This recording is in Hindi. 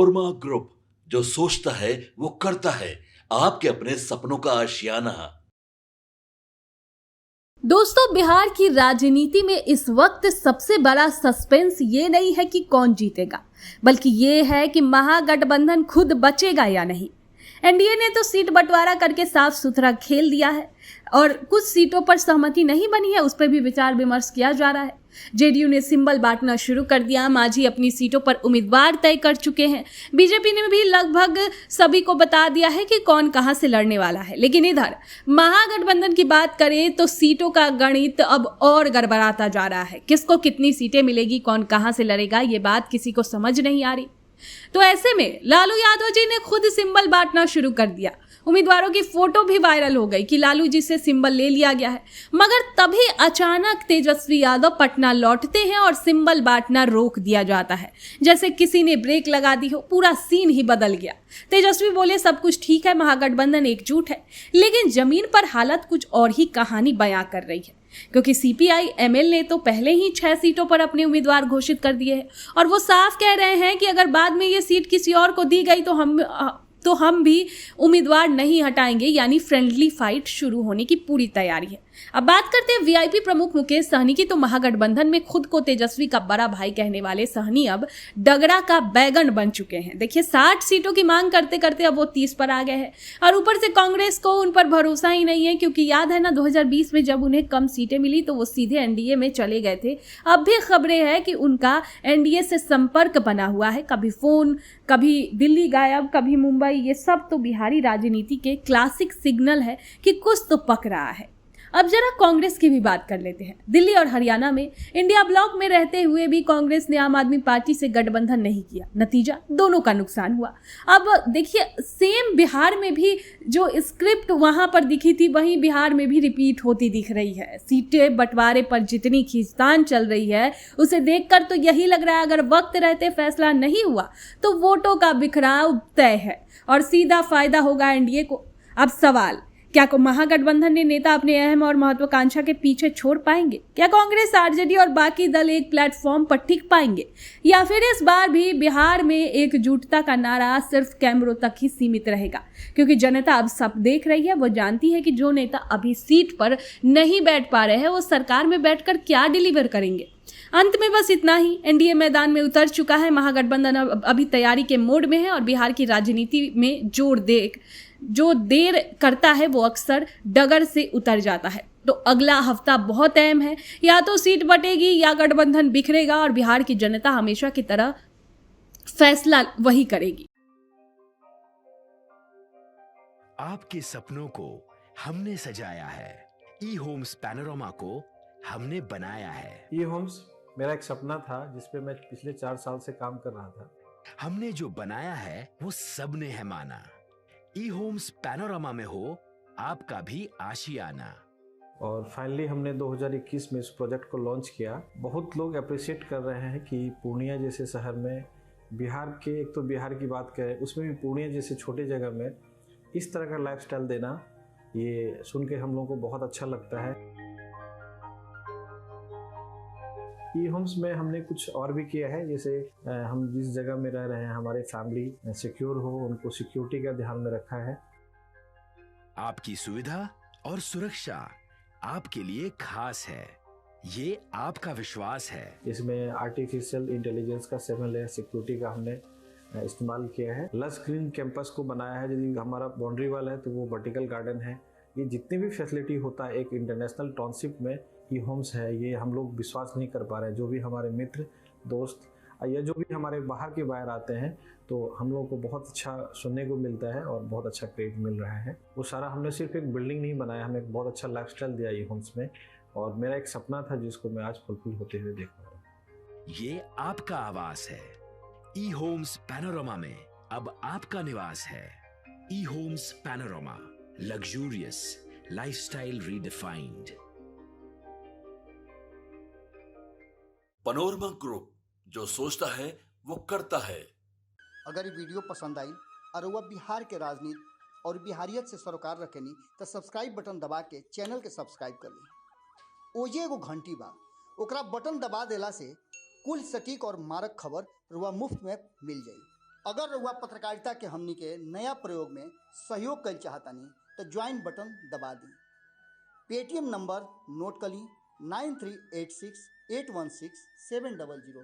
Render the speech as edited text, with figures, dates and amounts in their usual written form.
पनोरमा ग्रुप, जो सोचता है वो करता है। आपके अपने सपनों का आशियाना। दोस्तों, बिहार की राजनीति में इस वक्त सबसे बड़ा सस्पेंस ये नहीं है कि कौन जीतेगा, बल्कि ये है कि महागठबंधन खुद बचेगा या नहीं। एनडीए ने तो सीट बंटवारा करके साफ सुथरा खेल दिया है और कुछ सीटों पर सहमति नहीं बनी है, उस पर भी विचार विमर्श किया जा रहा है। जेडीयू ने सिंबल बांटना शुरू कर दिया, मांझी अपनी सीटों पर उम्मीदवार तय कर चुके हैं। बीजेपी ने भी लगभग सभी को बता दिया है कि कौन कहां से लड़ने वाला है। लेकिन इधर महागठबंधन की बात करें तो सीटों का गणित अब और गड़बड़ाता जा रहा है। किसको कितनी सीटें मिलेगी, कौन कहां से लड़ेगा, ये बात किसी को समझ नहीं आ रही। तो ऐसे में लालू यादव जी ने खुद सिंबल बांटना शुरू कर दिया। उम्मीदवारों की फोटो भी वायरल हो गई कि लालू जी से सिंबल ले लिया गया है। मगर तभी अचानक तेजस्वी यादव पटना लौटते हैं और सिंबल बांटना रोक दिया जाता है, जैसे किसी ने ब्रेक लगा दी हो। पूरा सीन ही बदल गया। तेजस्वी बोले सब कुछ ठीक है, महागठबंधन एकजुट है। लेकिन जमीन पर हालत कुछ और ही कहानी बयां कर रही है, क्योंकि सीपीआई एमएल ने तो पहले ही 6 सीटों पर अपने उम्मीदवार घोषित कर दिए हैं और वो साफ कह रहे हैं कि अगर बाद में ये सीट किसी और को दी गई तो हम भी उम्मीदवार नहीं हटाएंगे, यानी फ्रेंडली फाइट शुरू होने की पूरी तैयारी है। अब बात करते हैं वीआईपी प्रमुख मुकेश सहनी की। तो महागठबंधन में खुद को तेजस्वी का बड़ा भाई कहने वाले सहनी अब डगरा का बैगन बन चुके हैं। देखिए, 60 सीटों की मांग करते करते अब वो 30 पर आ गए हैं और ऊपर से कांग्रेस को उन पर भरोसा ही नहीं है, क्योंकि याद है ना 2020 में जब उन्हें कम सीटें मिली तो वो सीधे एनडीए में चले गए थे। अब भी खबरें हैं कि उनका एनडीए से संपर्क बना हुआ है, कभी फोन, कभी दिल्ली गायब, कभी मुंबई। ये सब तो बिहारी राजनीति के क्लासिक सिग्नल है कि कुछ तो पक रहा है। अब जरा कांग्रेस की भी बात कर लेते हैं। दिल्ली और हरियाणा में इंडिया ब्लॉक में रहते हुए भी कांग्रेस ने आम आदमी पार्टी से गठबंधन नहीं किया। नतीजा, दोनों का नुकसान हुआ। अब देखिए, सेम बिहार में भी जो स्क्रिप्ट वहां पर दिखी थी वहीं बिहार में भी रिपीट होती दिख रही है। सीटें बंटवारे पर जितनी खींचतान चल रही है उसे देखकर तो यही लग रहा है अगर वक्त रहते फैसला नहीं हुआ तो वोटों का बिखराव तय है और सीधा फायदा होगा एनडीए को। अब सवाल, क्या को महागठबंधन ने नेता अपने अहम और महत्वाकांक्षा के पीछे छोड़ पाएंगे? क्या कांग्रेस, आरजेडी और बाकी दल एक प्लेटफॉर्म पर टिक पाएंगे, या फिर इस बार भी बिहार में एकजुटता का नारा सिर्फ कैमरों तक ही सीमित रहेगा? क्योंकि जनता अब सब देख रही है, वो जानती है कि जो नेता अभी सीट पर नहीं बैठ पा रहे हैं वो सरकार में बैठकर क्या डिलीवर करेंगे। अंत में बस इतना ही, एनडीए मैदान में उतर चुका है। महागठबंधन अभी तैयारी के मोड में है और बिहार की राजनीति में जो देर करता है वो अक्सर डगर से उतर जाता है। तो अगला हफ्ता बहुत अहम है, या तो सीट बटेगी या गठबंधन बिखरेगा और बिहार की जनता हमेशा की तरह फैसला वही करेगी। आपके सपनों को हमने सजाया है, ई होम्स पैनोरमा को हमने बनाया है। ई होम्स मेरा एक सपना था जिसपे मैं पिछले 4 साल से काम कर रहा था। हमने जो बनाया है वो सबने है माना। ई होम्स पैनोरमा में हो आपका भी आशियाना। और फाइनली हमने 2021 में इस प्रोजेक्ट को लॉन्च किया। बहुत लोग अप्रिशिएट कर रहे हैं कि पूर्णिया जैसे शहर में, बिहार के, एक तो बिहार की बात करें उसमें भी पूर्णिया जैसे छोटे जगह में इस तरह का लाइफस्टाइल देना, ये सुन के हम लोगों को बहुत अच्छा लगता है। ई होम्स में हमने कुछ और भी किया है, जैसे हम जिस जगह में रह रहे हैं हमारे फैमिली सिक्योर हो, उनको सिक्योरिटी का ध्यान में रखा है। आपकी सुविधा और सुरक्षा आपके लिए खास है, ये आपका विश्वास है। इसमें आर्टिफिशियल इंटेलिजेंस का 7 लेयर सिक्योरिटी का हमने इस्तेमाल किया है। लस ग्रीन कैंपस को बनाया है। यदि हमारा बाउंड्री वाल है तो वो वर्टिकल गार्डन है। ये जितनी भी फैसिलिटी होता है एक इंटरनेशनल टाउनशिप में ई होम्स है, ये हम लोग विश्वास नहीं कर पा रहे हैं। जो भी हमारे मित्र, दोस्त या जो भी हमारे बाहर के बाहर आते हैं तो हम लोगों को बहुत अच्छा सुनने को मिलता है और बहुत अच्छा क्रेडिट मिल रहा है। वो सारा हमने सिर्फ एक बिल्डिंग नहीं बनाया, हमें एक बहुत अच्छा लाइफस्टाइल दिया ई होम्स में, और मेरा एक सपना था जिसको मैं आज फुलफिल होते हुए देख रहा हूँ। ये आपका आवास है। ई होम्स पैनोरमा में अब आपका निवास है। E Homes Panorama, luxurious lifestyle redefined. Panorama group, जो सोचता है वो करता है। अगर ये वीडियो पसंद आई और वह बिहार के राजनीति और बिहारियत से सरोकार रखेनी तो सब्सक्राइब बटन दबा के चैनल के सब्सक्राइब कर ली। ओजे एगो घंटी बा, ओकरा बटन दबा देला से कुल सटीक और मारक खबर रुआ मुफ्त में मिल जाई। अगर रउआ पत्रकारिता के हमनी के नया प्रयोग में सहयोग कर चाहतानी तो ज्वाइन बटन दबा दी। पेटीएम नंबर नोट कर ली 9386816700।